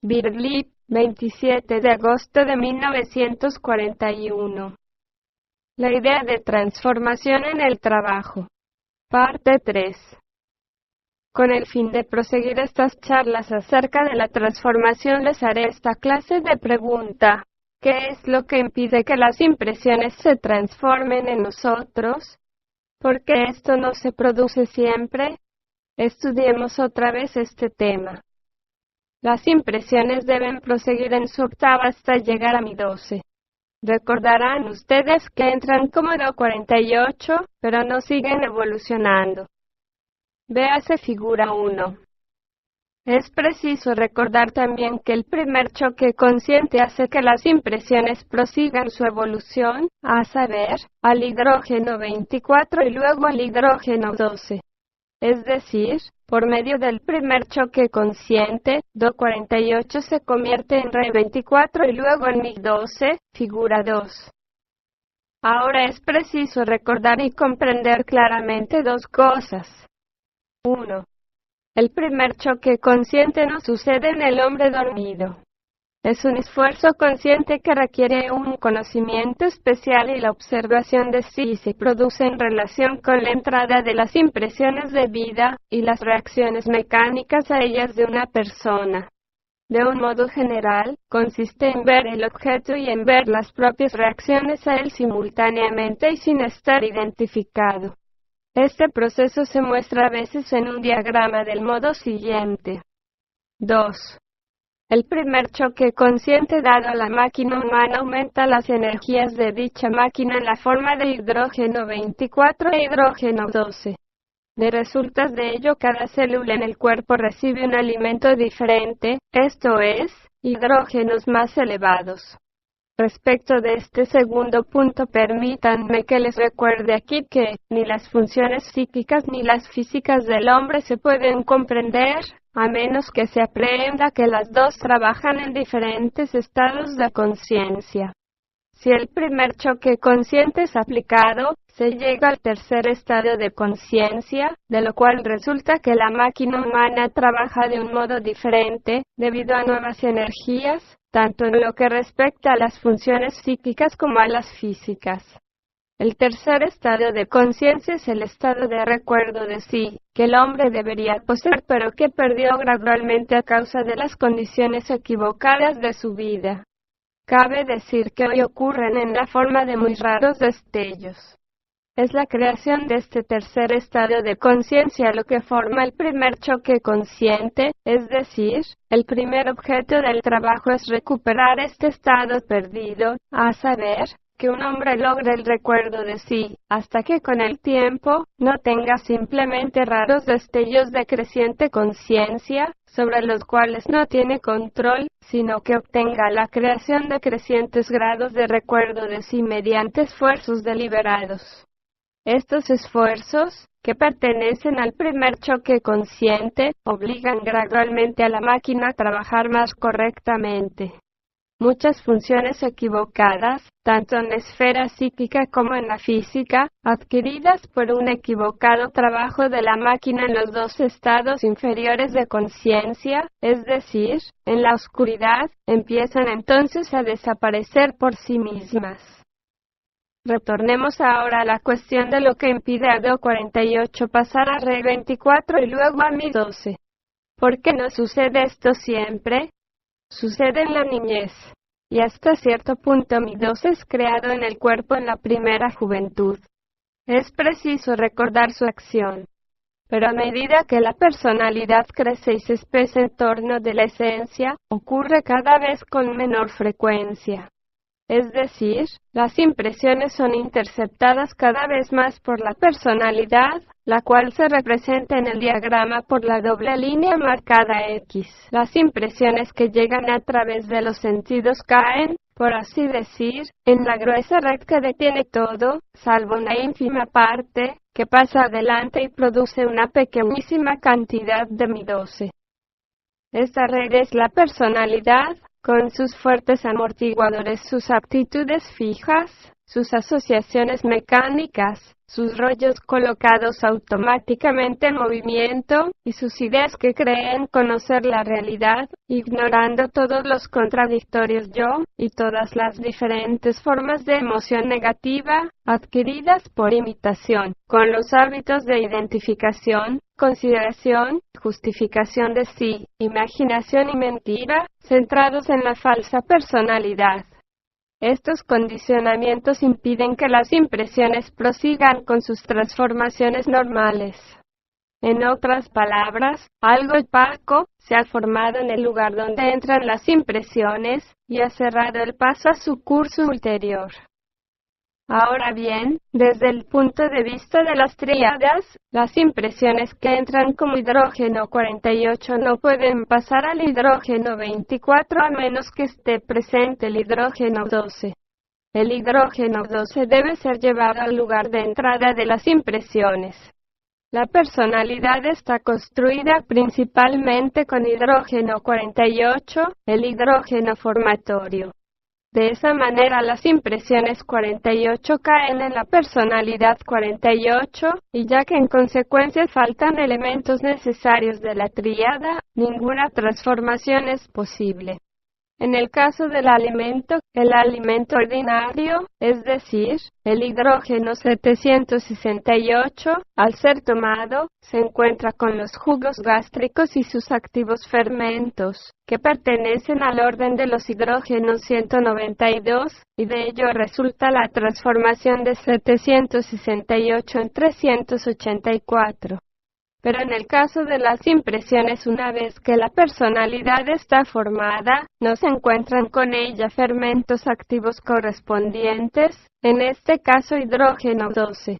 Birlip, 27 de agosto de 1941. La idea de transformación en el trabajo. Parte 3. Con el fin de proseguir estas charlas acerca de la transformación, les haré esta clase de pregunta. ¿Qué es lo que impide que las impresiones se transformen en nosotros? ¿Por qué esto no se produce siempre? Estudiemos otra vez este tema. Las impresiones deben proseguir en su octava hasta llegar a mi 12. Recordarán ustedes que entran como do 48, pero no siguen evolucionando. Véase figura 1. Es preciso recordar también que el primer choque consciente hace que las impresiones prosigan su evolución, a saber, al hidrógeno 24 y luego al hidrógeno 12. Es decir, por medio del primer choque consciente, do 48 se convierte en re 24 y luego en mi 12, figura 2. Ahora es preciso recordar y comprender claramente dos cosas. 1. El primer choque consciente no sucede en el hombre dormido. Es un esfuerzo consciente que requiere un conocimiento especial y la observación de sí se produce en relación con la entrada de las impresiones de vida y las reacciones mecánicas a ellas de una persona. De un modo general, consiste en ver el objeto y en ver las propias reacciones a él simultáneamente y sin estar identificado. Este proceso se muestra a veces en un diagrama del modo siguiente. 2. El primer choque consciente dado a la máquina humana aumenta las energías de dicha máquina en la forma de hidrógeno 24 e hidrógeno 12. De resultas de ello, cada célula en el cuerpo recibe un alimento diferente, esto es, hidrógenos más elevados. Respecto de este segundo punto, permítanme que les recuerde aquí que ni las funciones psíquicas ni las físicas del hombre se pueden comprender, a menos que se aprenda que las dos trabajan en diferentes estados de conciencia. Si el primer choque consciente es aplicado, se llega al tercer estado de conciencia, de lo cual resulta que la máquina humana trabaja de un modo diferente, debido a nuevas energías, tanto en lo que respecta a las funciones psíquicas como a las físicas. El tercer estado de conciencia es el estado de recuerdo de sí, que el hombre debería poseer pero que perdió gradualmente a causa de las condiciones equivocadas de su vida. Cabe decir que hoy ocurren en la forma de muy raros destellos. Es la creación de este tercer estado de conciencia lo que forma el primer choque consciente, es decir, el primer objeto del trabajo es recuperar este estado perdido, a saber, que un hombre logre el recuerdo de sí, hasta que con el tiempo, no tenga simplemente raros destellos de creciente conciencia, sobre los cuales no tiene control, sino que obtenga la creación de crecientes grados de recuerdo de sí mediante esfuerzos deliberados. Estos esfuerzos, que pertenecen al primer choque consciente, obligan gradualmente a la máquina a trabajar más correctamente. Muchas funciones equivocadas, tanto en la esfera psíquica como en la física, adquiridas por un equivocado trabajo de la máquina en los dos estados inferiores de conciencia, es decir, en la oscuridad, empiezan entonces a desaparecer por sí mismas. Retornemos ahora a la cuestión de lo que impide a do 48 pasar a re 24 y luego a mi 12. ¿Por qué no sucede esto siempre? Sucede en la niñez, y hasta cierto punto mi 12 es creado en el cuerpo en la primera juventud. Es preciso recordar su acción. Pero a medida que la personalidad crece y se espesa en torno de la esencia, ocurre cada vez con menor frecuencia. Es decir, las impresiones son interceptadas cada vez más por la personalidad, la cual se representa en el diagrama por la doble línea marcada X. Las impresiones que llegan a través de los sentidos caen, por así decir, en la gruesa red que detiene todo, salvo una ínfima parte, que pasa adelante y produce una pequeñísima cantidad de mi 12. Esta red es la personalidad, con sus fuertes amortiguadores, sus aptitudes fijas, sus asociaciones mecánicas, sus rollos colocados automáticamente en movimiento, y sus ideas que creen conocer la realidad, ignorando todos los contradictorios yo, y todas las diferentes formas de emoción negativa, adquiridas por imitación, con los hábitos de identificación, consideración, justificación de sí, imaginación y mentira, centrados en la falsa personalidad. Estos condicionamientos impiden que las impresiones prosigan con sus transformaciones normales. En otras palabras, algo opaco se ha formado en el lugar donde entran las impresiones y ha cerrado el paso a su curso ulterior. Ahora bien, desde el punto de vista de las tríadas, las impresiones que entran como hidrógeno 48 no pueden pasar al hidrógeno 24 a menos que esté presente el hidrógeno 12. El hidrógeno 12 debe ser llevado al lugar de entrada de las impresiones. La personalidad está construida principalmente con hidrógeno 48, el hidrógeno formatorio. De esa manera las impresiones 48 caen en la personalidad 48, y ya que en consecuencia faltan elementos necesarios de la tríada, ninguna transformación es posible. En el caso del alimento, el alimento ordinario, es decir, el hidrógeno 768, al ser tomado, se encuentra con los jugos gástricos y sus activos fermentos, que pertenecen al orden de los hidrógenos 192, y de ello resulta la transformación de 768 en 384. Pero en el caso de las impresiones, una vez que la personalidad está formada, no se encuentran con ella fermentos activos correspondientes, en este caso hidrógeno 12.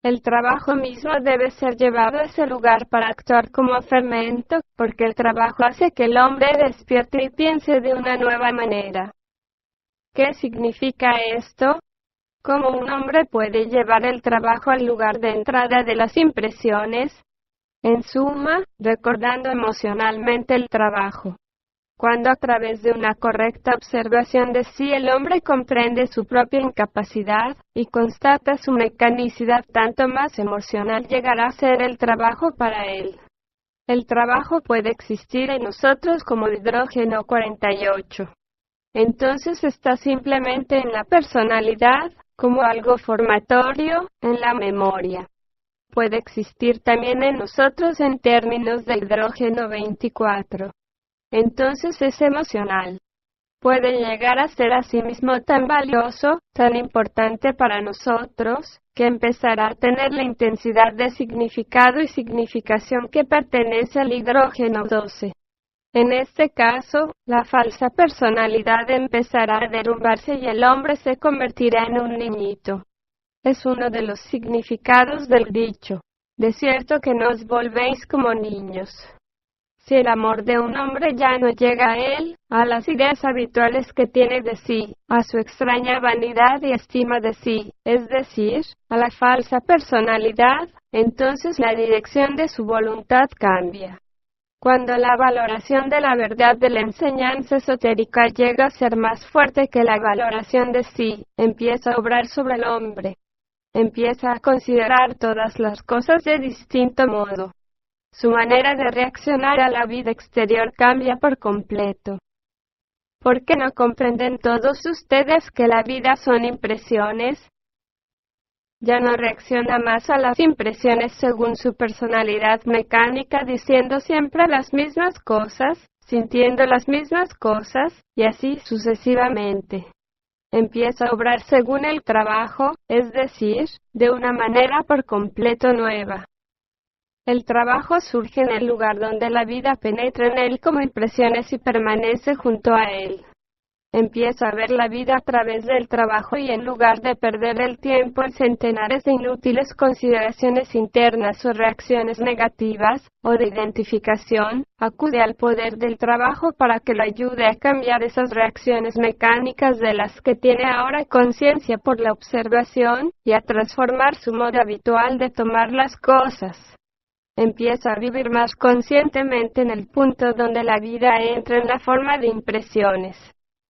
El trabajo mismo debe ser llevado a ese lugar para actuar como fermento, porque el trabajo hace que el hombre despierte y piense de una nueva manera. ¿Qué significa esto? ¿Cómo un hombre puede llevar el trabajo al lugar de entrada de las impresiones? En suma, recordando emocionalmente el trabajo. Cuando a través de una correcta observación de sí el hombre comprende su propia incapacidad y constata su mecanicidad, tanto más emocional llegará a ser el trabajo para él. El trabajo puede existir en nosotros como hidrógeno 48. Entonces está simplemente en la personalidad, como algo formatorio, en la memoria. Puede existir también en nosotros en términos de hidrógeno 24. Entonces es emocional. Puede llegar a ser asimismo tan valioso, tan importante para nosotros, que empezará a tener la intensidad de significado y significación que pertenece al hidrógeno 12. En este caso, la falsa personalidad empezará a derrumbarse y el hombre se convertirá en un niñito. Es uno de los significados del dicho, de cierto que no os volvéis como niños. Si el amor de un hombre ya no llega a él, a las ideas habituales que tiene de sí, a su extraña vanidad y estima de sí, es decir, a la falsa personalidad, entonces la dirección de su voluntad cambia. Cuando la valoración de la verdad de la enseñanza esotérica llega a ser más fuerte que la valoración de sí, empieza a obrar sobre el hombre. Empieza a considerar todas las cosas de distinto modo. Su manera de reaccionar a la vida exterior cambia por completo. ¿Por qué no comprenden todos ustedes que la vida son impresiones? Ya no reacciona más a las impresiones según su personalidad mecánica, diciendo siempre las mismas cosas, sintiendo las mismas cosas, y así sucesivamente. Empieza a obrar según el trabajo, es decir, de una manera por completo nueva. El trabajo surge en el lugar donde la vida penetra en él como impresiones y permanece junto a él. Empieza a ver la vida a través del trabajo y en lugar de perder el tiempo en centenares de inútiles consideraciones internas o reacciones negativas, o de identificación, acude al poder del trabajo para que lo ayude a cambiar esas reacciones mecánicas de las que tiene ahora conciencia por la observación, y a transformar su modo habitual de tomar las cosas. Empieza a vivir más conscientemente en el punto donde la vida entra en la forma de impresiones.